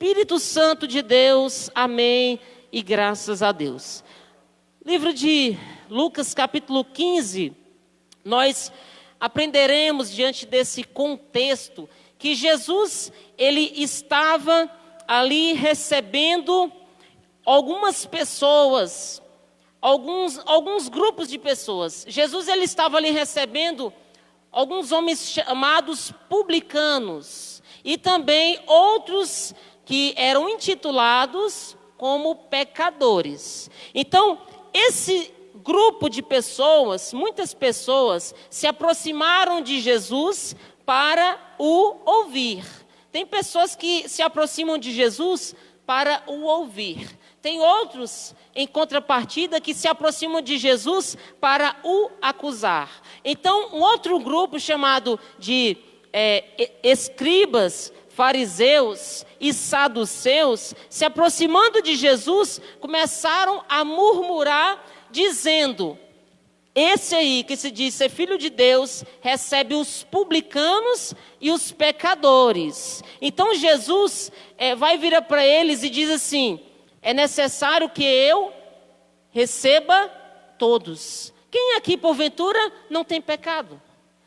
Espírito Santo de Deus. Amém. E graças a Deus. Livro de Lucas, capítulo 15, nós aprenderemos diante desse contexto que Jesus, ele estava ali recebendo algumas pessoas, alguns grupos de pessoas. Jesus, ele estava ali recebendo alguns homens chamados publicanos e também outros que eram intitulados como pecadores. Então, esse grupo de pessoas, muitas pessoas se aproximaram de Jesus para o ouvir. Tem pessoas que se aproximam de Jesus para o ouvir. Tem outros, em contrapartida, que se aproximam de Jesus para o acusar. Então, um outro grupo chamado de escribas, fariseus e saduceus, se aproximando de Jesus, começaram a murmurar, dizendo: esse aí que se diz ser filho de Deus, recebe os publicanos e os pecadores. Então Jesus vai virar para eles e diz assim: é necessário que eu receba todos. Quem aqui, porventura, não tem pecado?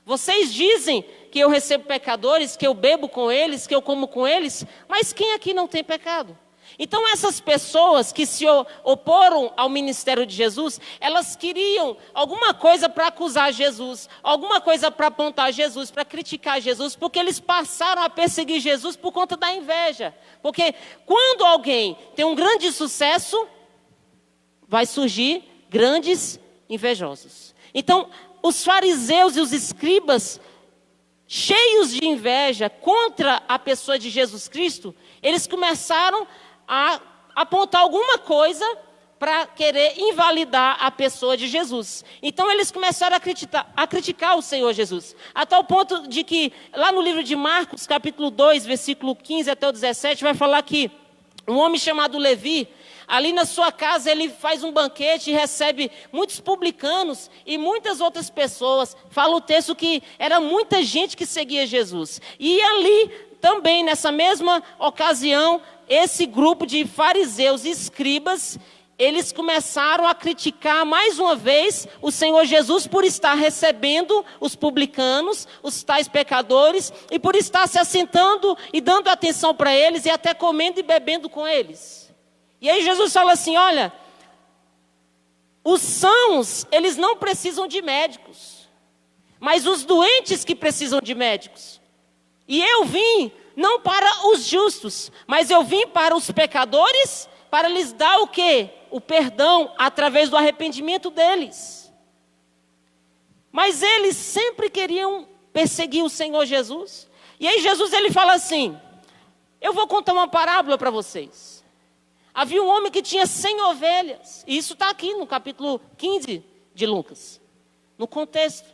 Vocês dizem que eu recebo pecadores, que eu bebo com eles, que eu como com eles, mas quem aqui não tem pecado? Então essas pessoas que se oporam ao ministério de Jesus, elas queriam alguma coisa para acusar Jesus, alguma coisa para apontar Jesus, para criticar Jesus, porque eles passaram a perseguir Jesus por conta da inveja. Porque quando alguém tem um grande sucesso, vai surgir grandes invejosos. Então, os fariseus e os escribas, cheios de inveja contra a pessoa de Jesus Cristo, eles começaram a apontar alguma coisa para querer invalidar a pessoa de Jesus. Então eles começaram a criticar o Senhor Jesus, a tal ponto de que lá no livro de Marcos, capítulo 2, versículo 15 até o 17, vai falar que um homem chamado Levi, ali na sua casa ele faz um banquete e recebe muitos publicanos e muitas outras pessoas. Fala o texto que era muita gente que seguia Jesus. E ali também, nessa mesma ocasião, esse grupo de fariseus e escribas, eles começaram a criticar mais uma vez o Senhor Jesus por estar recebendo os publicanos, os tais pecadores, e por estar se assentando e dando atenção para eles e até comendo e bebendo com eles. E aí Jesus fala assim: olha, os sãos, eles não precisam de médicos, mas os doentes que precisam de médicos. E eu vim não para os justos, mas eu vim para os pecadores, para lhes dar o quê? O perdão através do arrependimento deles. Mas eles sempre queriam perseguir o Senhor Jesus. E aí Jesus, ele fala assim: eu vou contar uma parábola para vocês. Havia um homem que tinha 100 ovelhas. E isso está aqui no capítulo 15 de Lucas, no contexto.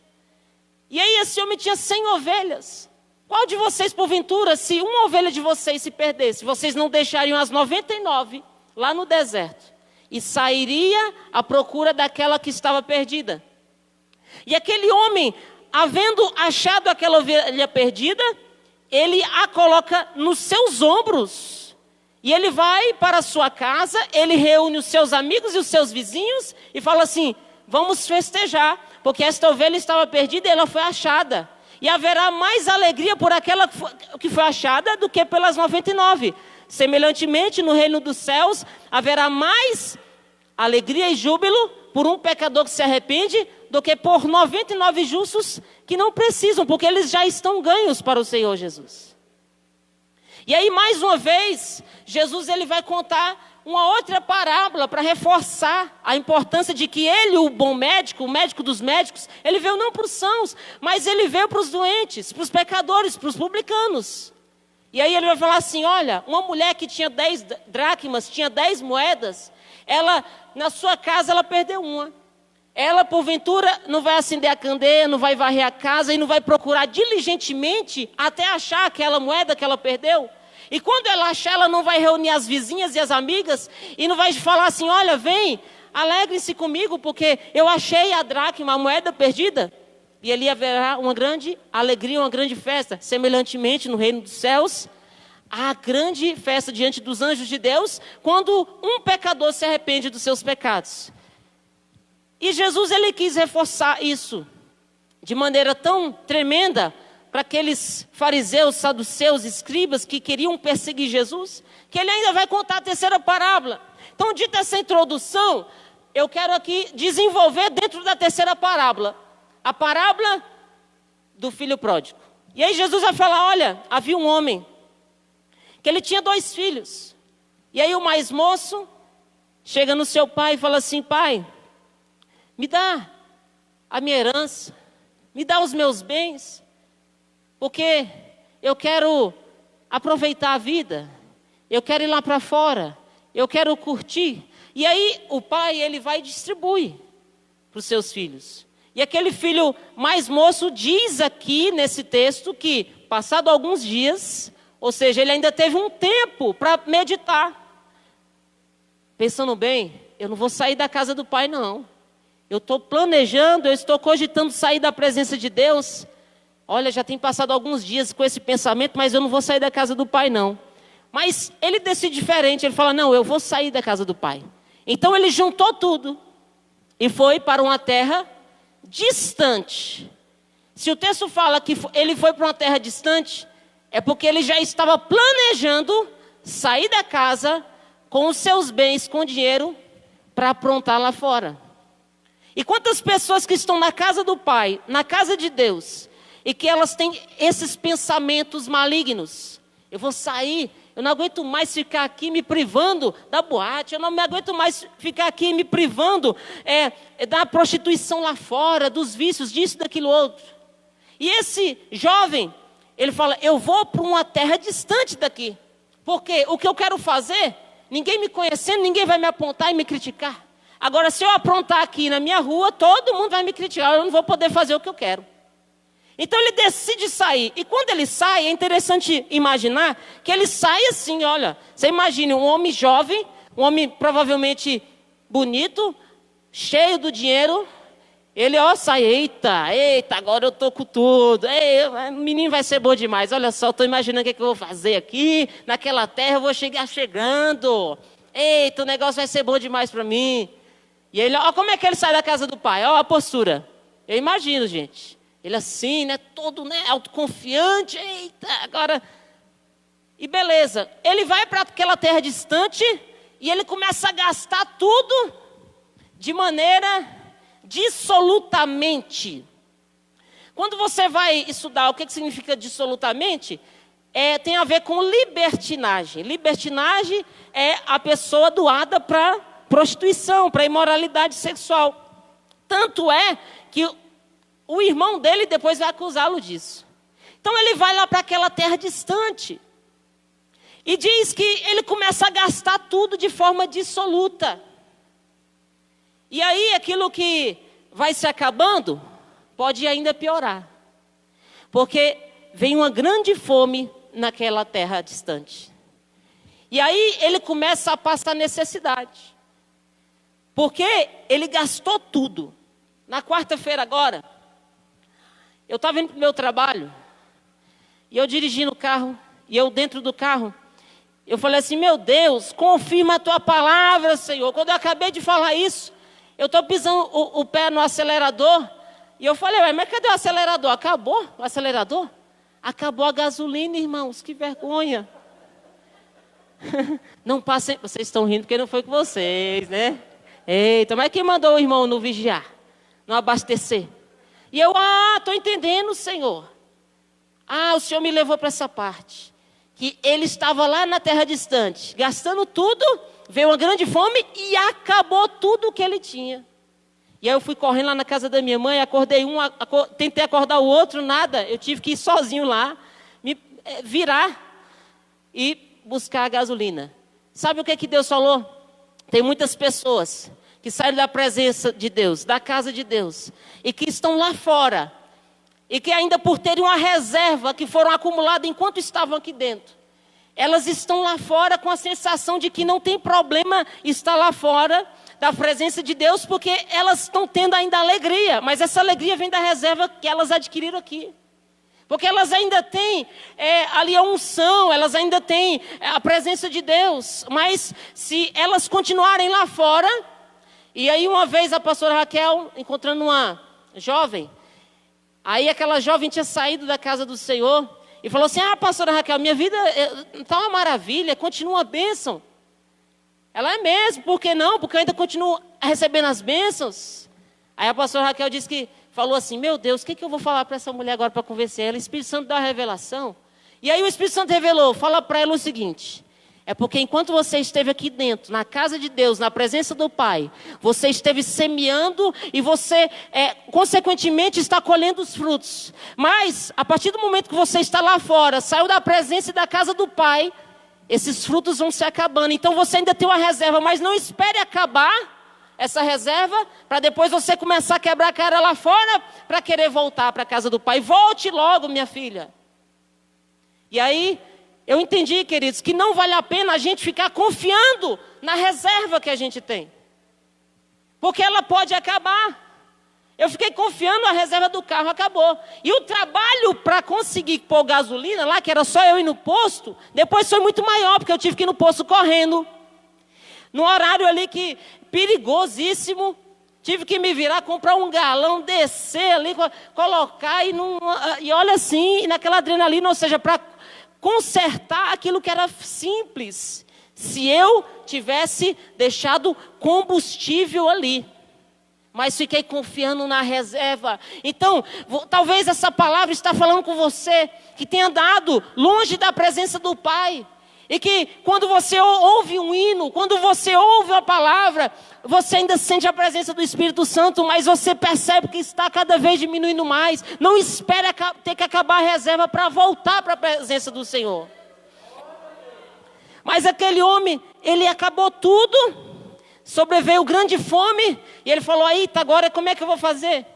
E aí esse homem tinha 100 ovelhas. Qual de vocês, porventura, se uma ovelha de vocês se perdesse, vocês não deixariam as 99 lá no deserto e sairia à procura daquela que estava perdida? E aquele homem, havendo achado aquela ovelha perdida, ele a coloca nos seus ombros. E ele vai para a sua casa, ele reúne os seus amigos e os seus vizinhos e fala assim: vamos festejar, porque esta ovelha estava perdida e ela foi achada. E haverá mais alegria por aquela que foi achada do que pelas 99. Semelhantemente, no reino dos céus, haverá mais alegria e júbilo por um pecador que se arrepende do que por 99 justos que não precisam, porque eles já estão ganhos para o Senhor Jesus. E aí, mais uma vez, Jesus, ele vai contar uma outra parábola para reforçar a importância de que ele, o bom médico, o médico dos médicos, ele veio não para os sãos, mas ele veio para os doentes, para os pecadores, para os publicanos. E aí ele vai falar assim: olha, uma mulher que tinha 10 dracmas, tinha 10 moedas, ela, na sua casa, ela perdeu uma. Ela, porventura, não vai acender a candeia, não vai varrer a casa e não vai procurar diligentemente até achar aquela moeda que ela perdeu? E quando ela achar, ela não vai reunir as vizinhas e as amigas e não vai falar assim: olha, vem, alegrem-se comigo, porque eu achei a dracma, a moeda perdida. E ali haverá uma grande alegria, uma grande festa. Semelhantemente, no reino dos céus, a grande festa diante dos anjos de Deus, quando um pecador se arrepende dos seus pecados. E Jesus, ele quis reforçar isso de maneira tão tremenda para aqueles fariseus, saduceus, escribas que queriam perseguir Jesus, que ele ainda vai contar a terceira parábola. Então, dita essa introdução, eu quero aqui desenvolver dentro da terceira parábola, a parábola do filho pródigo. E aí Jesus vai falar, olha, havia um homem, que ele tinha 2 filhos. E aí o mais moço chega no seu pai e fala assim, pai, me dá a minha herança, me dá os meus bens, porque eu quero aproveitar a vida, eu quero ir lá para fora, eu quero curtir. E aí o pai, ele vai e distribui para os seus filhos. E aquele filho mais moço diz aqui nesse texto que, passado alguns dias, ou seja, ele ainda teve um tempo para meditar. Pensando bem, eu não vou sair da casa do pai não. Eu estou planejando, eu estou cogitando sair da presença de Deus. Olha, já tem passado alguns dias com esse pensamento, mas eu não vou sair da casa do pai não. Mas ele decide diferente, ele fala, não, eu vou sair da casa do pai. Então ele juntou tudo e foi para uma terra distante. Se o texto fala que ele foi para uma terra distante, é porque ele já estava planejando sair da casa com os seus bens, com dinheiro, para aprontar lá fora. E quantas pessoas que estão na casa do Pai, na casa de Deus, e que elas têm esses pensamentos malignos. Eu vou sair, eu não aguento mais ficar aqui me privando da boate, eu não me aguento mais ficar aqui me privando da prostituição lá fora, dos vícios, disso, daquilo outro. E esse jovem, ele fala, eu vou para uma terra distante daqui, porque o que eu quero fazer, ninguém me conhecendo, ninguém vai me apontar e me criticar. Agora, se eu aprontar aqui na minha rua, todo mundo vai me criticar, eu não vou poder fazer o que eu quero. Então ele decide sair, e quando ele sai, é interessante imaginar que ele sai assim, olha, você imagine um homem jovem, um homem provavelmente bonito, cheio do dinheiro, ele sai, eita, agora eu estou com tudo, o menino vai ser bom demais, olha só, estou imaginando o que eu vou fazer aqui, naquela terra eu vou chegar chegando, eita, o negócio vai ser bom demais para mim. E ele, ó, como é que ele sai da casa do pai, ó a postura, eu imagino, gente. Ele assim, né, todo, né, autoconfiante, eita, agora... E beleza, ele vai para aquela terra distante e ele começa a gastar tudo de maneira dissolutamente. Quando você vai estudar o que significa dissolutamente, tem a ver com libertinagem. Libertinagem é a pessoa doada para prostituição, para imoralidade sexual. Tanto é que o irmão dele depois vai acusá-lo disso. Então ele vai lá para aquela terra distante. E diz que ele começa a gastar tudo de forma dissoluta. E aí aquilo que vai se acabando, pode ainda piorar. Porque vem uma grande fome naquela terra distante. E aí ele começa a passar necessidade. Porque ele gastou tudo. Na quarta-feira agora, eu estava indo para o meu trabalho, e eu dirigindo o carro, e eu dentro do carro, eu falei assim, meu Deus, confirma a tua palavra, Senhor. Quando eu acabei de falar isso, eu estou pisando o pé no acelerador, e eu falei, mas cadê o acelerador? Acabou o acelerador? Acabou a gasolina, irmãos, que vergonha. Não passem, vocês estão rindo porque não foi com vocês, né? Eita, mas quem mandou o irmão não vigiar, não abastecer? E eu, estou entendendo, Senhor. O Senhor me levou para essa parte. Que ele estava lá na terra distante, gastando tudo, veio uma grande fome e acabou tudo o que ele tinha. E aí eu fui correndo lá na casa da minha mãe, acordei tentei acordar o outro, nada. Eu tive que ir sozinho lá, me virar e buscar a gasolina. Sabe o que Deus falou? Tem muitas pessoas que saíram da presença de Deus, da casa de Deus, e que estão lá fora, e que ainda por terem uma reserva que foram acumuladas enquanto estavam aqui dentro, elas estão lá fora com a sensação de que não tem problema estar lá fora da presença de Deus, porque elas estão tendo ainda alegria, mas essa alegria vem da reserva que elas adquiriram aqui. Porque elas ainda têm ali a unção, elas ainda têm a presença de Deus. Mas se elas continuarem lá fora... E aí uma vez a pastora Raquel, encontrando uma jovem, aí aquela jovem tinha saído da casa do Senhor e falou assim: pastora Raquel, minha vida está uma maravilha, continua a bênção. Ela: é mesmo, por que não? Porque eu ainda continuo recebendo as bênçãos. Aí a pastora Raquel disse que, falou assim: meu Deus, o que eu vou falar para essa mulher agora para convencer ela? O Espírito Santo dá a revelação. E aí o Espírito Santo revelou: fala para ela o seguinte... É porque enquanto você esteve aqui dentro, na casa de Deus, na presença do Pai, você esteve semeando e você, consequentemente, está colhendo os frutos. Mas, a partir do momento que você está lá fora, saiu da presença e da casa do Pai, esses frutos vão se acabando. Então, você ainda tem uma reserva, mas não espere acabar essa reserva, para depois você começar a quebrar a cara lá fora, para querer voltar para a casa do Pai. Volte logo, minha filha. E aí... eu entendi, queridos, que não vale a pena a gente ficar confiando na reserva que a gente tem. Porque ela pode acabar. Eu fiquei confiando, a reserva do carro acabou. E o trabalho para conseguir pôr gasolina lá, que era só eu ir no posto, depois foi muito maior, porque eu tive que ir no posto correndo. No horário ali que perigosíssimo, tive que me virar, comprar um galão, descer ali, colocar e olha assim, naquela adrenalina, ou seja, para... consertar aquilo que era simples, se eu tivesse deixado combustível ali. Mas fiquei confiando na reserva. Então, talvez essa palavra está falando com você, que tem andado longe da presença do Pai. E que quando você ouve um hino, quando você ouve uma palavra, você ainda sente a presença do Espírito Santo, mas você percebe que está cada vez diminuindo mais. Não espere ter que acabar a reserva para voltar para a presença do Senhor. Mas aquele homem, ele acabou tudo, sobreveio grande fome, e ele falou: eita, agora como é que eu vou fazer?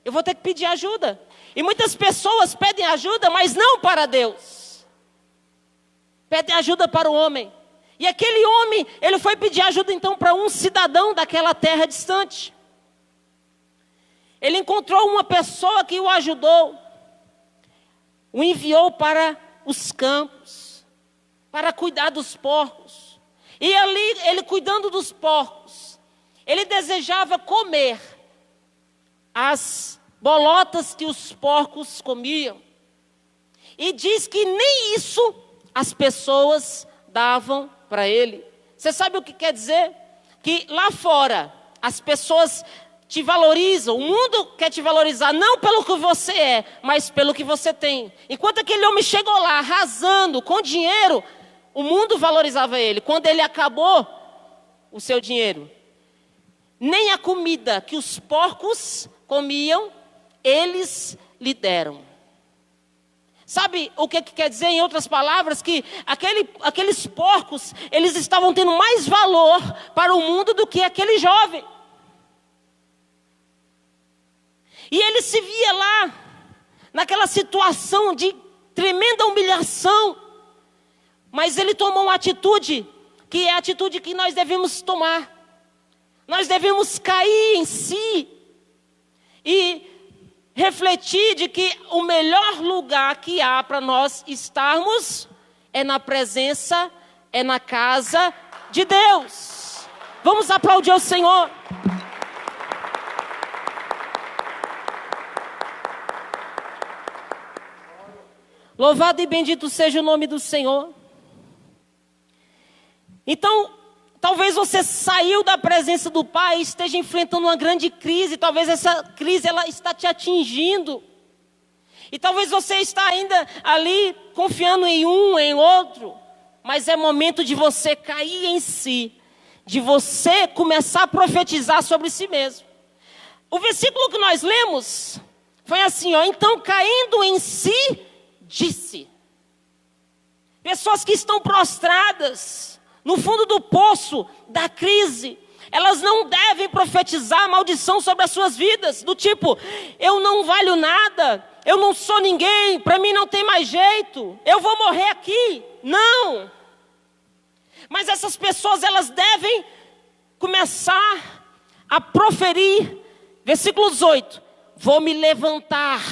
Eu vou ter que pedir ajuda. E muitas pessoas pedem ajuda, mas não para Deus. Pedem ajuda para o homem. E aquele homem, ele foi pedir ajuda então para um cidadão daquela terra distante. Ele encontrou uma pessoa que o ajudou. O enviou para os campos, para cuidar dos porcos. E ali, ele cuidando dos porcos, ele desejava comer as bolotas que os porcos comiam. E diz que nem isso as pessoas davam para ele. Você sabe o que quer dizer? Que lá fora as pessoas te valorizam, o mundo quer te valorizar não pelo que você é, mas pelo que você tem. Enquanto aquele homem chegou lá arrasando com dinheiro, o mundo valorizava ele. Quando ele acabou o seu dinheiro, nem a comida que os porcos comiam, eles lhe deram. Sabe o que quer dizer, em outras palavras? Que aqueles porcos, eles estavam tendo mais valor para o mundo do que aquele jovem. E ele se via lá, naquela situação de tremenda humilhação. Mas ele tomou uma atitude, que é a atitude que nós devemos tomar. Nós devemos cair em si e refletir de que o melhor lugar que há para nós estarmos é na presença, é na casa de Deus. Vamos aplaudir o Senhor. Louvado e bendito seja o nome do Senhor. Então, talvez você saiu da presença do Pai e esteja enfrentando uma grande crise. Talvez essa crise ela está te atingindo. E talvez você está ainda ali confiando em um, em outro. Mas é momento de você cair em si. De você começar a profetizar sobre si mesmo. O versículo que nós lemos foi assim, ó. Então, caindo em si, disse. Pessoas que estão prostradas no fundo do poço da crise, elas não devem profetizar maldição sobre as suas vidas, do tipo: eu não valho nada, eu não sou ninguém, para mim não tem mais jeito, eu vou morrer aqui. Não. Mas essas pessoas, elas devem começar a proferir, versículo 18: vou me levantar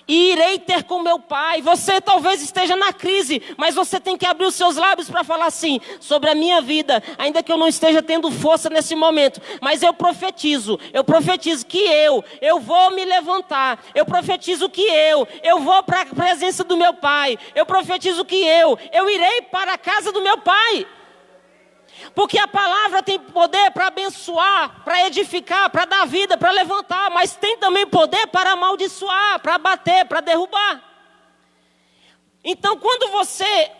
e irei ter com meu pai. Você talvez esteja na crise, mas você tem que abrir os seus lábios para falar assim, sobre a minha vida, ainda que eu não esteja tendo força nesse momento, mas eu profetizo que eu vou me levantar, eu profetizo que eu vou para a presença do meu pai, eu profetizo que eu irei para a casa do meu pai. Porque a palavra tem poder para abençoar, para edificar, para dar vida, para levantar, mas tem também poder para amaldiçoar, para bater, para derrubar. Então, quando você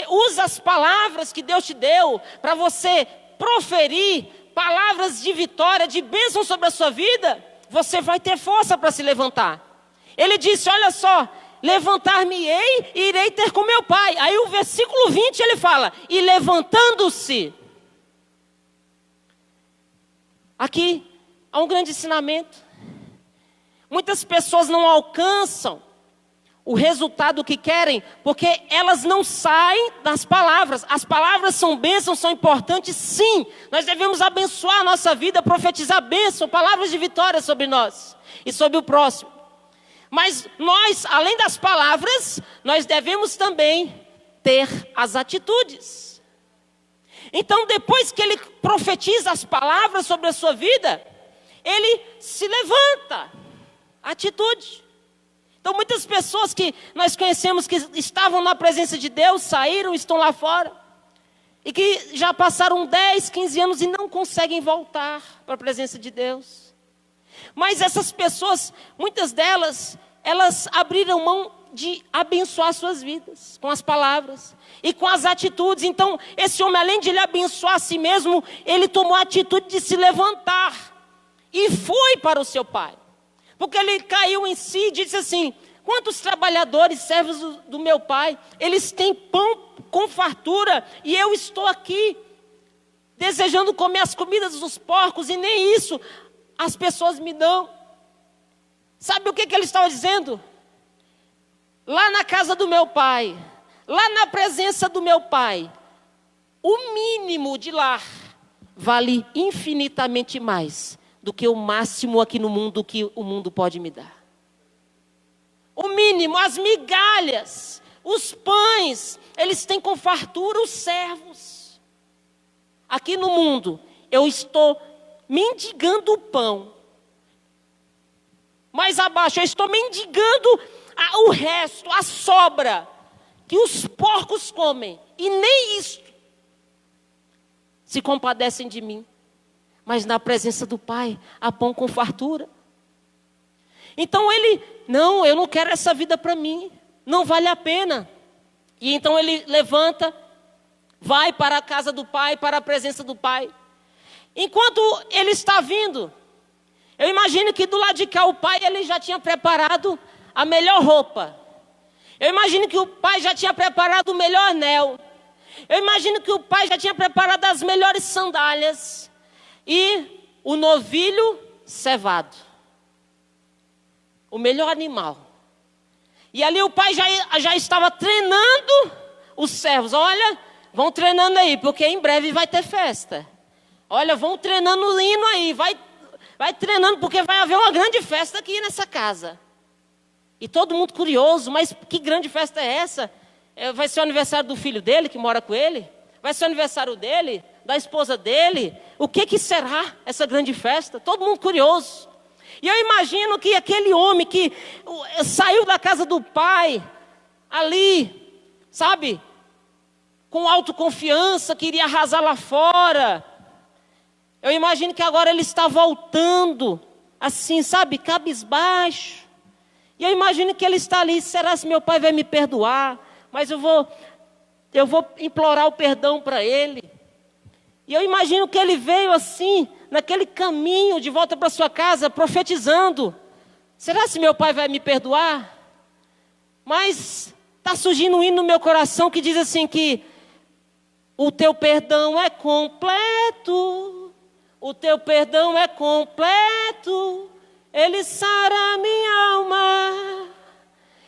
usa as palavras que Deus te deu para você proferir palavras de vitória, de bênção sobre a sua vida, você vai ter força para se levantar. Ele disse, olha só, levantar-me-ei e irei ter com meu pai. Aí o versículo 20 ele fala, e levantando-se. Aqui há um grande ensinamento. Muitas pessoas não alcançam o resultado que querem, porque elas não saem das palavras. As palavras são bênçãos, são importantes, sim. Nós devemos abençoar a nossa vida, profetizar bênção, palavras de vitória sobre nós e sobre o próximo. Mas nós, além das palavras, nós devemos também ter as atitudes. Então, depois que ele profetiza as palavras sobre a sua vida, ele se levanta. Atitude. Então, muitas pessoas que nós conhecemos que estavam na presença de Deus, saíram, estão lá fora. E que já passaram 10, 15 anos e não conseguem voltar para a presença de Deus. Mas essas pessoas, muitas delas, elas abriram mão de abençoar suas vidas com as palavras e com as atitudes. Então, esse homem, além de ele abençoar a si mesmo, ele tomou a atitude de se levantar e foi para o seu pai. Porque ele caiu em si e disse assim, quantos trabalhadores, servos do meu pai, eles têm pão com fartura e eu estou aqui desejando comer as comidas dos porcos e nem isso as pessoas me dão. Sabe o que ele estava dizendo? Lá na casa do meu pai, lá na presença do meu pai, o mínimo de lá vale infinitamente mais do que o máximo aqui no mundo que o mundo pode me dar. O mínimo, as migalhas, os pães, eles têm com fartura os servos. Aqui no mundo, eu estou mendigando o pão. Mais abaixo, eu estou mendigando o resto, a sobra, que os porcos comem. E nem isto se compadecem de mim. Mas na presença do Pai, há pão com fartura. Então não, eu não quero essa vida para mim. Não vale a pena. E então ele levanta, vai para a casa do Pai, para a presença do Pai. Enquanto ele está vindo, eu imagino que do lado de cá o pai ele já tinha preparado a melhor roupa. Eu imagino que o pai já tinha preparado o melhor anel. Eu imagino que o pai já tinha preparado as melhores sandálias. E o novilho cevado. O melhor animal. E ali o pai já estava treinando os servos. Olha, vão treinando aí, porque em breve vai ter festa. Olha, vão treinando o hino aí, vai treinando, porque vai haver uma grande festa aqui nessa casa. E todo mundo curioso, mas que grande festa é essa? Vai ser o aniversário do filho dele, que mora com ele? Vai ser o aniversário dele, da esposa dele? O que será essa grande festa? Todo mundo curioso. E eu imagino que aquele homem que saiu da casa do pai, ali, sabe, com autoconfiança, queria arrasar lá fora. Eu imagino que agora ele está voltando, assim, sabe, cabisbaixo. E eu imagino que ele está ali, será se meu pai vai me perdoar? Mas eu vou implorar o perdão para ele. E eu imagino que ele veio assim, naquele caminho de volta para sua casa, profetizando. Será se meu pai vai me perdoar? Mas está surgindo um hino no meu coração que diz assim que o teu perdão é completo. O teu perdão é completo, ele sara minha alma,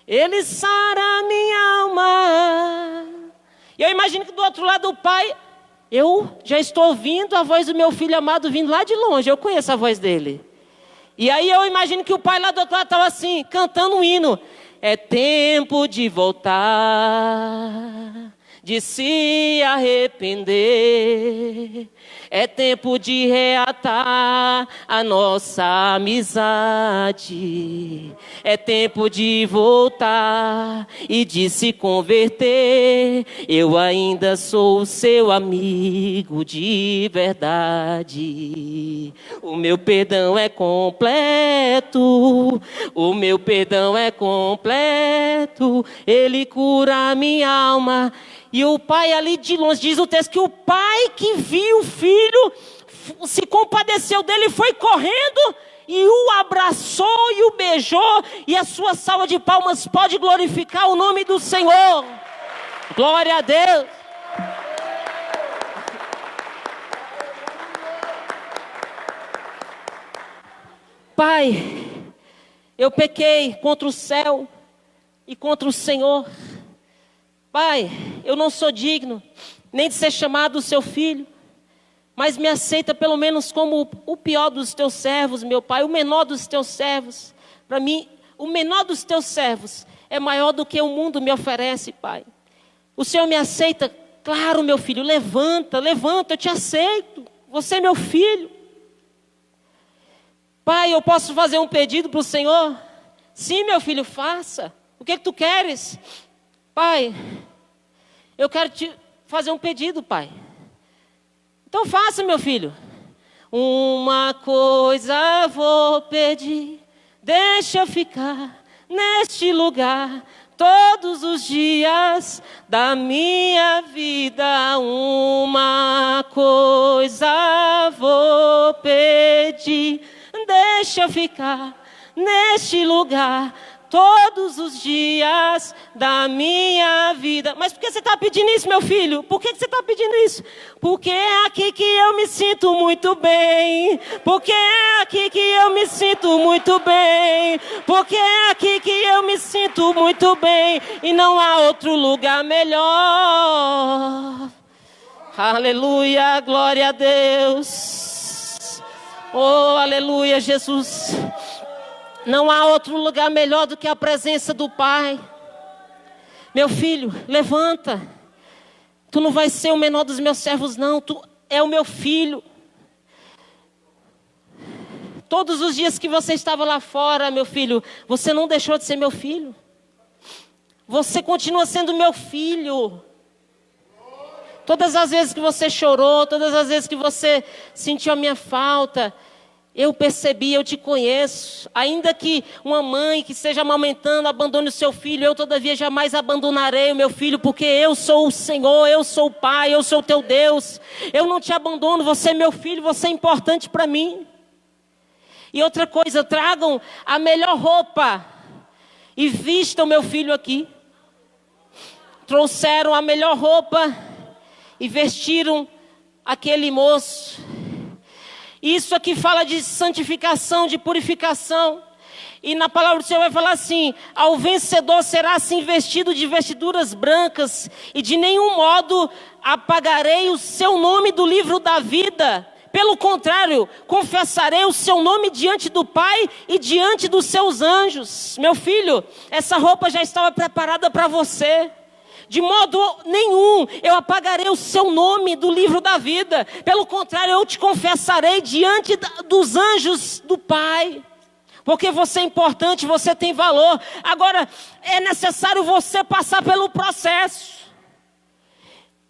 ele sara minha alma. E eu imagino que do outro lado do pai, eu já estou ouvindo a voz do meu filho amado vindo lá de longe, eu conheço a voz dele. E aí eu imagino que o pai lá do outro lado estava assim, cantando um hino. É tempo de voltar, de se arrepender. É tempo de reatar a nossa amizade. É tempo de voltar e de se converter. Eu ainda sou seu amigo de verdade. O meu perdão é completo. O meu perdão é completo. Ele cura a minha alma. E o pai ali de longe, diz o texto, que o pai que viu o filho se compadeceu dele, foi correndo e o abraçou e o beijou. E a sua salva de palmas pode glorificar o nome do Senhor. Glória a Deus. Pai, eu pequei contra o céu e contra o Senhor. Pai, eu não sou digno nem de ser chamado seu filho, mas me aceita pelo menos como o pior dos teus servos, meu Pai, o menor dos teus servos. Para mim, o menor dos teus servos é maior do que o mundo me oferece, Pai. O Senhor me aceita, claro, meu filho, levanta, eu te aceito, você é meu filho. Pai, eu posso fazer um pedido para o Senhor? Sim, meu filho, faça. O que tu queres? Pai, eu quero te fazer um pedido, Pai. Então faça, meu filho. Uma coisa vou pedir, deixa eu ficar neste lugar todos os dias da minha vida. Uma coisa vou pedir, deixa eu ficar neste lugar todos os dias da minha vida. Mas por que você está pedindo isso, meu filho? Por que você está pedindo isso? Porque é aqui que eu me sinto muito bem. Porque é aqui que eu me sinto muito bem. Porque é aqui que eu me sinto muito bem. E não há outro lugar melhor. Aleluia, glória a Deus. Oh, aleluia, Jesus. Não há outro lugar melhor do que a presença do Pai. Meu filho, levanta. Tu não vai ser o menor dos meus servos, não. Tu é o meu filho. Todos os dias que você estava lá fora, meu filho, você não deixou de ser meu filho. Você continua sendo meu filho. Todas as vezes que você chorou, todas as vezes que você sentiu a minha falta, eu percebi, eu te conheço. Ainda que uma mãe que esteja amamentando abandone o seu filho, eu todavia jamais abandonarei o meu filho, porque eu sou o Senhor, eu sou o Pai, eu sou o teu Deus. Eu não te abandono, você é meu filho, você é importante para mim. E outra coisa, tragam a melhor roupa e vistam meu filho aqui. Trouxeram a melhor roupa e vestiram aquele moço. Isso aqui fala de santificação, de purificação. E na palavra do Senhor vai falar assim: ao vencedor será assim vestido de vestiduras brancas, e de nenhum modo apagarei o seu nome do livro da vida. Pelo contrário, confessarei o seu nome diante do Pai e diante dos seus anjos. Meu filho, essa roupa já estava preparada para você. De modo nenhum eu apagarei o seu nome do livro da vida. Pelo contrário, eu te confessarei diante dos anjos do Pai. Porque você é importante, você tem valor. Agora, é necessário você passar pelo processo.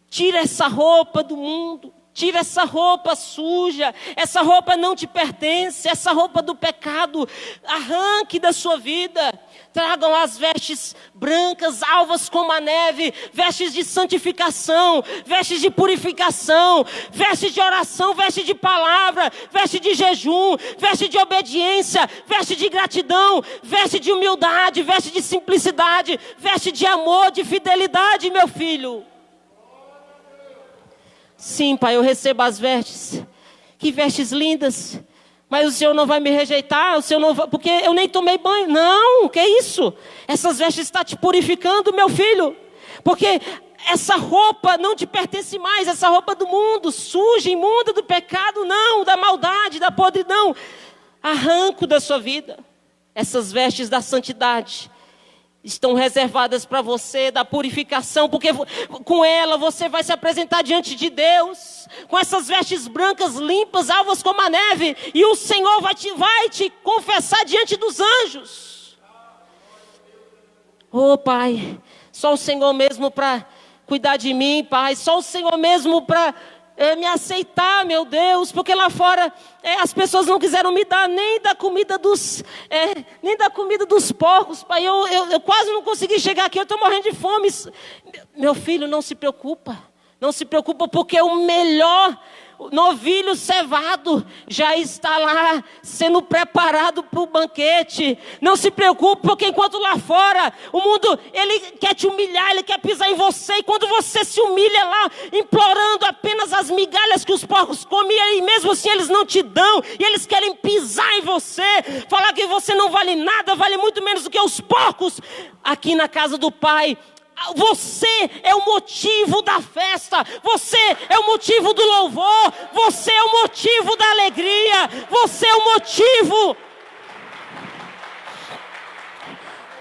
Tira essa roupa do mundo. Tira essa roupa suja, essa roupa não te pertence, essa roupa do pecado, arranque da sua vida. Tragam as vestes brancas, alvas como a neve, vestes de santificação, vestes de purificação, vestes de oração, vestes de palavra, vestes de jejum, vestes de obediência, vestes de gratidão, vestes de humildade, vestes de simplicidade, vestes de amor, de fidelidade, meu filho. Sim, Pai, eu recebo as vestes. Que vestes lindas. Mas o Senhor não vai me rejeitar, o Senhor não vai, porque eu nem tomei banho. Não, que isso? Essas vestes estão te purificando, meu filho. Porque essa roupa não te pertence mais, essa roupa do mundo, suja, imunda do pecado, não, da maldade, da podridão. arranco da sua vida. Essas vestes da santidade estão reservadas para você, da purificação, porque com ela você vai se apresentar diante de Deus, com essas vestes brancas, limpas, alvas como a neve, e o Senhor vai te confessar diante dos anjos. Oh Pai, só o Senhor mesmo para cuidar de mim, Pai, só o Senhor mesmo para me aceitar, meu Deus, porque lá fora as pessoas não quiseram me dar nem da comida dos porcos, Pai. Eu quase não consegui chegar aqui, eu estou morrendo de fome. Meu filho, não se preocupa, porque o melhor novilho cevado já está lá sendo preparado para o banquete. Não se preocupe, porque enquanto lá fora o mundo, ele quer te humilhar, ele quer pisar em você, e quando você se humilha lá, implorando apenas as migalhas que os porcos comem, e mesmo assim eles não te dão, e eles querem pisar em você, falar que você não vale nada, vale muito menos do que os porcos. Aqui na casa do Pai, você é o motivo da festa, você é o motivo do louvor, você é o motivo da alegria, você é o motivo.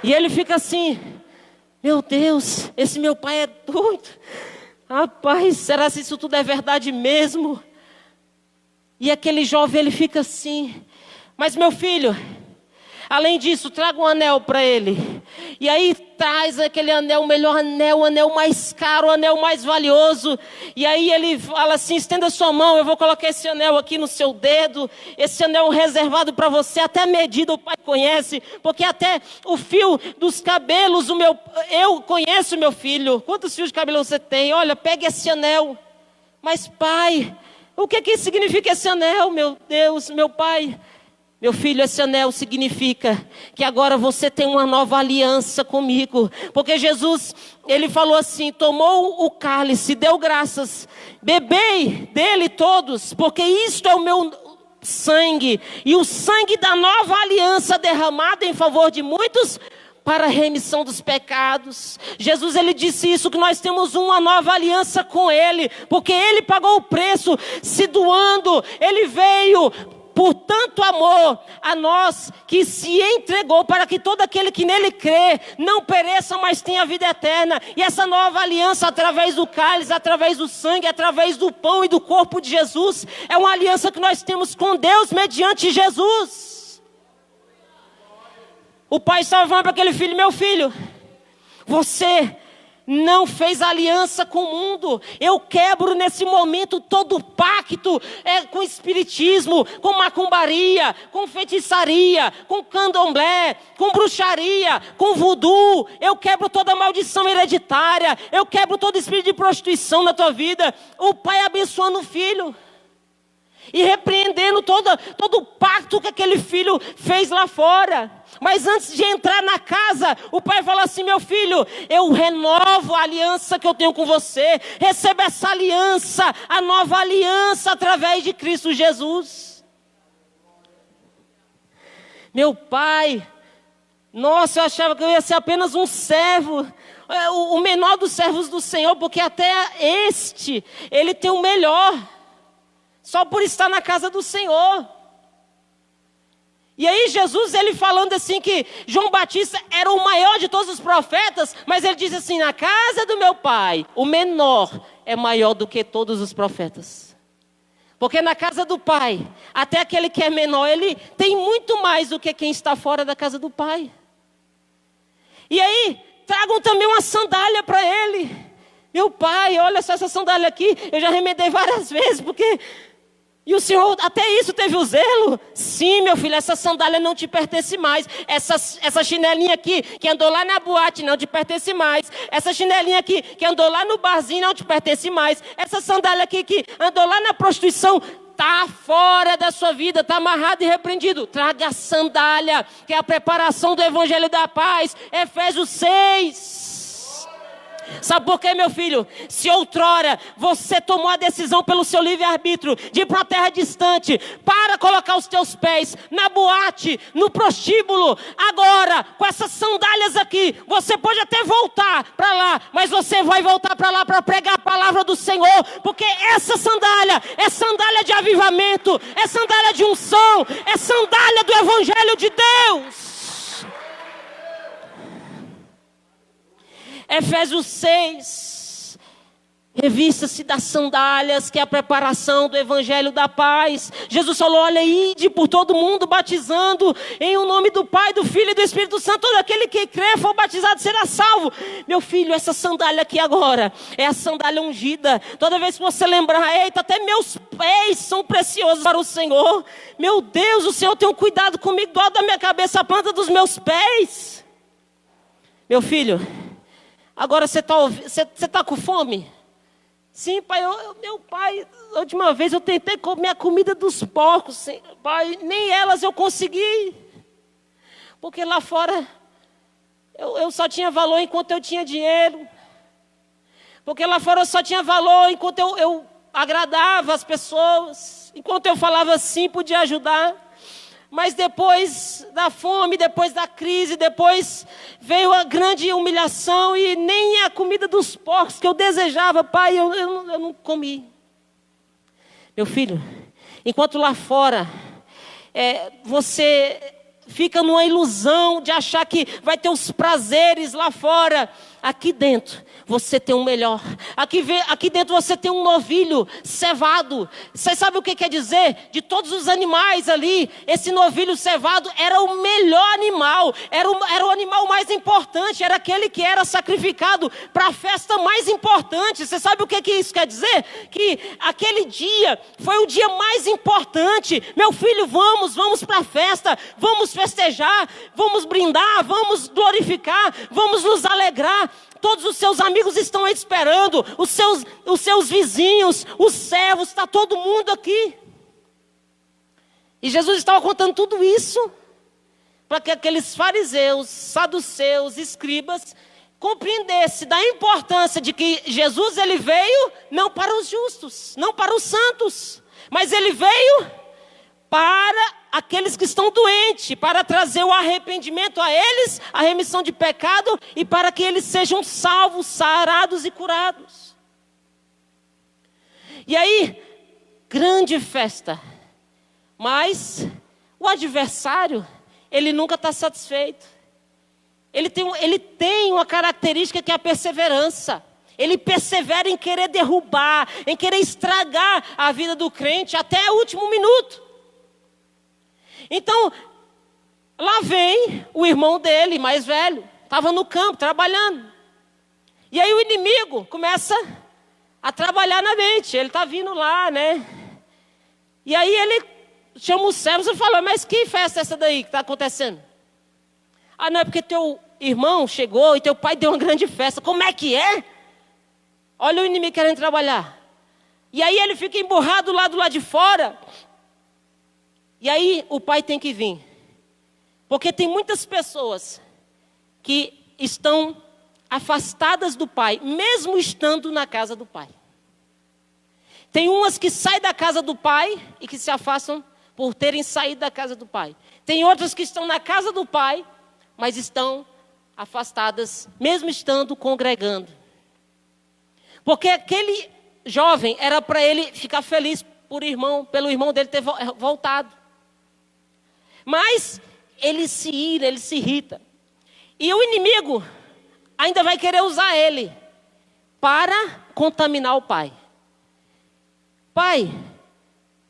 E ele fica assim: meu Deus, esse meu pai é doido. Rapaz, será que isso tudo é verdade mesmo? E aquele jovem, ele fica assim: mas meu filho, além disso, traga um anel para ele. E aí traz aquele anel, o melhor anel, o anel mais caro, o anel mais valioso. E aí ele fala assim: estenda sua mão, eu vou colocar esse anel aqui no seu dedo. Esse anel reservado para você, até a medida o Pai conhece, porque até o fio dos cabelos, eu conheço, meu filho. Quantos fios de cabelo você tem? Olha, pegue esse anel. Mas Pai, o que significa esse anel, meu Deus, meu Pai? Meu filho, esse anel significa que agora você tem uma nova aliança comigo. Porque Jesus, ele falou assim: tomou o cálice, deu graças, bebei dele todos, porque isto é o meu sangue, e o sangue da nova aliança derramado em favor de muitos para a remissão dos pecados. Jesus, ele disse isso, que nós temos uma nova aliança com ele, porque ele pagou o preço, se doando, ele veio por tanto amor a nós, que se entregou para que todo aquele que nele crê não pereça, mas tenha vida eterna. E essa nova aliança, através do cálice, através do sangue, através do pão e do corpo de Jesus, é uma aliança que nós temos com Deus mediante Jesus. O pai estava falando para aquele filho: meu filho, você não fez aliança com o mundo. Eu quebro nesse momento todo o pacto com espiritismo, com macumbaria, com feitiçaria, com candomblé, com bruxaria, com voodoo. Eu quebro toda maldição hereditária, eu quebro todo espírito de prostituição na tua vida. O pai abençoando o filho e repreendendo todo o pacto que aquele filho fez lá fora. Mas antes de entrar na casa, o pai fala assim: meu filho, eu renovo a aliança que eu tenho com você. Receba essa aliança, a nova aliança através de Cristo Jesus. Meu pai, nossa, eu achava que eu ia ser apenas um servo, o menor dos servos do Senhor, porque até ele tem o melhor, só por estar na casa do Senhor. E aí Jesus, ele falando assim que João Batista era o maior de todos os profetas, mas ele diz assim: na casa do meu pai, o menor é maior do que todos os profetas. Porque na casa do pai, até aquele que é menor, ele tem muito mais do que quem está fora da casa do pai. E aí, tragam também uma sandália para ele. Meu pai, olha só essa sandália aqui, eu já remendei várias vezes, porque... E o Senhor, até isso teve o zelo? Sim, meu filho, essa sandália não te pertence mais. Essa chinelinha aqui, que andou lá na boate, não te pertence mais. Essa chinelinha aqui, que andou lá no barzinho, não te pertence mais. Essa sandália aqui, que andou lá na prostituição, está fora da sua vida, está amarrado e repreendido. Traga a sandália, que é a preparação do evangelho da paz. Efésios 6. Sabe por quê, meu filho? Se outrora você tomou a decisão pelo seu livre-arbítrio de ir para uma terra distante, para colocar os teus pés na boate, no prostíbulo, agora, com essas sandálias aqui, você pode até voltar para lá, mas você vai voltar para lá para pregar a palavra do Senhor, porque essa sandália é sandália de avivamento, é sandália de unção, é sandália do Evangelho de Deus. Efésios 6, revista-se das sandálias, que é a preparação do Evangelho da paz. Jesus falou, olha, ide por todo mundo batizando em o nome do Pai, do Filho e do Espírito Santo. Todo aquele que crer, for batizado, será salvo. Meu filho, essa sandália aqui agora é a sandália ungida. Toda vez que você lembrar, eita, até meus pés são preciosos para o Senhor. Meu Deus, o Senhor tem um cuidado comigo, do alto da minha cabeça, a planta dos meus pés. Meu filho, agora você está com fome? Sim, pai, meu pai, a última vez eu tentei comer a comida dos porcos, sim, pai, nem elas eu consegui. Porque lá fora eu só tinha valor enquanto eu tinha dinheiro. Porque lá fora eu só tinha valor enquanto eu agradava as pessoas. Enquanto eu falava sim, podia ajudar. Mas depois da fome, depois da crise, depois veio a grande humilhação e nem a comida dos porcos que eu desejava, pai, eu não comi. Meu filho, enquanto lá fora você fica numa ilusão de achar que vai ter os prazeres lá fora, aqui dentro você tem um melhor. Aqui dentro você tem um novilho cevado. Você sabe o que quer dizer? De todos os animais ali, esse novilho cevado era o melhor animal. Era o animal mais importante. Era aquele que era sacrificado para a festa mais importante. Você sabe o que isso quer dizer? Que aquele dia foi o dia mais importante. Meu filho, vamos para a festa. Vamos festejar. Vamos brindar. Vamos glorificar. Vamos nos alegrar. Todos os seus amigos estão aí esperando, os seus vizinhos, os servos, está todo mundo aqui. E Jesus estava contando tudo isso para que aqueles fariseus, saduceus, escribas compreendessem da importância de que Jesus ele veio não para os justos, não para os santos, mas ele veio para aqueles que estão doentes, para trazer o arrependimento a eles, a remissão de pecado, e para que eles sejam salvos, sarados e curados. E aí, grande festa. Mas o adversário, ele nunca está satisfeito. Ele tem uma característica que é a perseverança. Ele persevera em querer derrubar, em querer estragar a vida do crente até o último minuto. Então, lá vem o irmão dele, mais velho, estava no campo, trabalhando. E aí o inimigo começa a trabalhar na mente, ele está vindo lá, né? E aí ele chama os servos e fala, mas que festa é essa daí que está acontecendo? Ah, não, é porque teu irmão chegou e teu pai deu uma grande festa. Como é que é? Olha o inimigo querendo trabalhar. E aí ele fica emburrado lá do lado de fora. E aí o pai tem que vir. Porque tem muitas pessoas que estão afastadas do pai, mesmo estando na casa do pai. Tem umas que saem da casa do pai e que se afastam por terem saído da casa do pai. Tem outras que estão na casa do pai, mas estão afastadas, mesmo estando congregando. Porque aquele jovem era para ele ficar feliz pelo irmão dele ter voltado. Mas ele se ira, ele se irrita. E o inimigo ainda vai querer usar ele para contaminar o pai. Pai,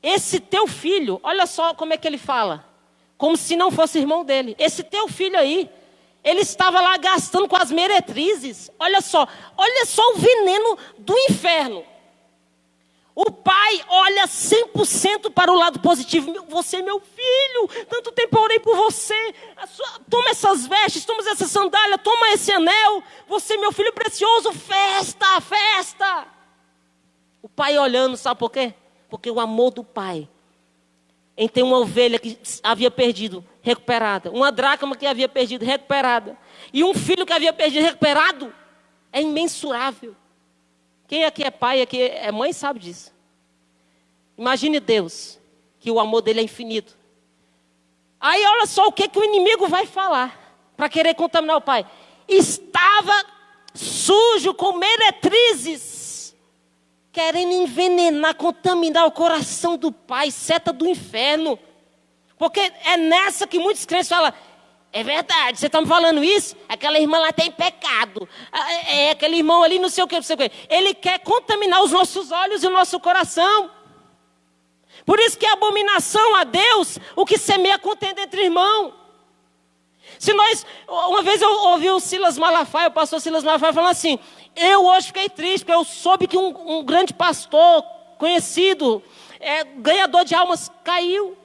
esse teu filho, olha só como é que ele fala. Como se não fosse irmão dele. Esse teu filho aí, ele estava lá gastando com as meretrizes. Olha só o veneno do inferno. O pai olha 100% para o lado positivo. Você, meu filho, tanto tempo eu orei por você. Toma essas vestes, toma essa sandália, toma esse anel. Você, meu filho precioso, festa, festa. O pai olhando, sabe por quê? Porque o amor do pai em ter uma ovelha que havia perdido, recuperada. Uma dracma que havia perdido, recuperada. E um filho que havia perdido, recuperado. É imensurável. Quem aqui é pai, aqui é mãe, sabe disso. Imagine Deus, que o amor dele é infinito. Aí olha só o que o inimigo vai falar, para querer contaminar o pai. Estava sujo com meretrizes, querendo envenenar, contaminar o coração do pai, seta do inferno. Porque é nessa que muitos crentes falam, é verdade, você está me falando isso? Aquela irmã lá tem pecado. É aquele irmão ali, não sei o que, não sei o que. Ele quer contaminar os nossos olhos e o nosso coração. Por isso que é abominação a Deus o que semeia contenda entre irmãos. Uma vez eu ouvi o Silas Malafaia, o pastor Silas Malafaia falando assim, eu hoje fiquei triste, porque eu soube que um grande pastor conhecido, ganhador de almas, caiu.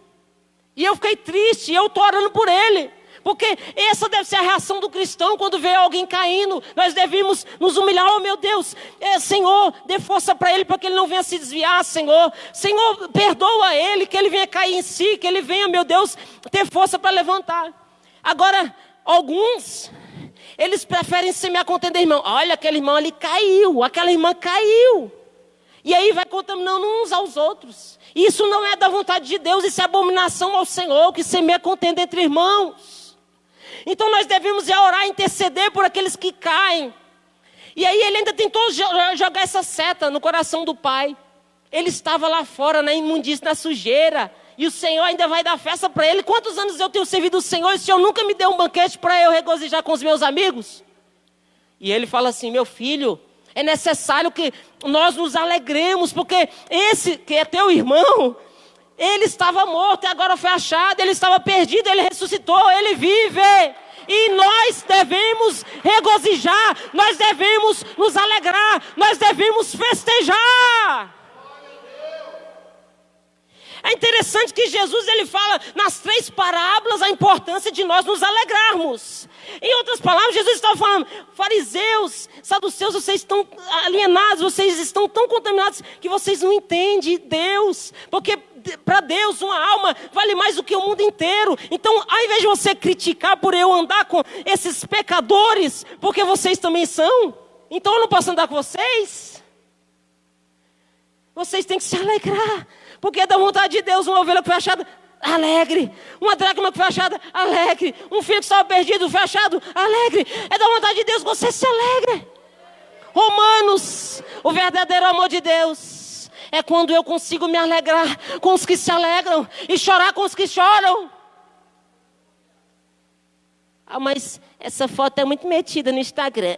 E eu fiquei triste, e eu estou orando por ele. Porque essa deve ser a reação do cristão quando vê alguém caindo. Nós devemos nos humilhar. Oh meu Deus, Senhor, dê força para ele, para que ele não venha se desviar, Senhor. Senhor, perdoa ele, que ele venha cair em si, que ele venha, meu Deus, ter força para levantar. Agora, alguns, eles preferem semear contenda, irmão. Olha, aquele irmão ali caiu, aquela irmã caiu. E aí vai contaminando uns aos outros. Isso não é da vontade de Deus, isso é abominação ao Senhor, que semeia contenda entre irmãos. Então nós devemos orar e interceder por aqueles que caem. E aí ele ainda tentou jogar essa seta no coração do pai. Ele estava lá fora na imundícia, na sujeira. E o Senhor ainda vai dar festa para ele. Quantos anos eu tenho servido o Senhor e o Senhor nunca me deu um banquete para eu regozijar com os meus amigos? E ele fala assim, meu filho, é necessário que nós nos alegremos, porque esse que é teu irmão, ele estava morto e agora foi achado, ele estava perdido, ele ressuscitou, ele vive. E nós devemos regozijar, nós devemos nos alegrar, nós devemos festejar. É interessante que Jesus ele fala nas 3 parábolas a importância de nós nos alegrarmos. Em outras palavras, Jesus estava falando, fariseus, saduceus, vocês estão alienados, vocês estão tão contaminados que vocês não entendem Deus. Porque para Deus uma alma vale mais do que o mundo inteiro. Então, ao invés de você criticar por eu andar com esses pecadores, porque vocês também são, então eu não posso andar com vocês. Vocês têm que se alegrar. Porque é da vontade de Deus uma ovelha que foi achada, alegre. Uma dracma que foi achada, alegre. Um filho que estava perdido foi achado, alegre. É da vontade de Deus que você se alegre. Romanos, o verdadeiro amor de Deus é quando eu consigo me alegrar com os que se alegram e chorar com os que choram. Ah, mas essa foto é muito metida no Instagram.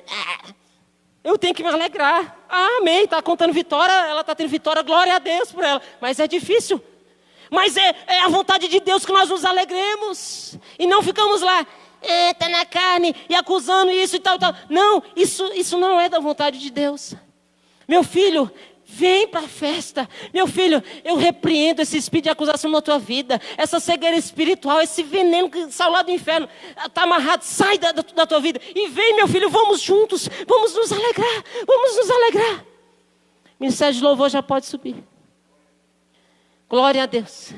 Eu tenho que me alegrar. Amém, está contando vitória, ela está tendo vitória, glória a Deus por ela. Mas é difícil. Mas é a vontade de Deus que nós nos alegremos. E não ficamos lá, está na carne, e acusando isso e tal, tal. Não, isso não é da vontade de Deus. Meu filho, vem para a festa. Meu filho, eu repreendo esse espírito de acusação na tua vida. Essa cegueira espiritual, esse veneno que saiu lá do inferno. Está amarrado, sai da tua vida. E vem, meu filho, vamos juntos. Vamos nos alegrar. Vamos nos alegrar. Ministério de louvor já pode subir. Glória a Deus.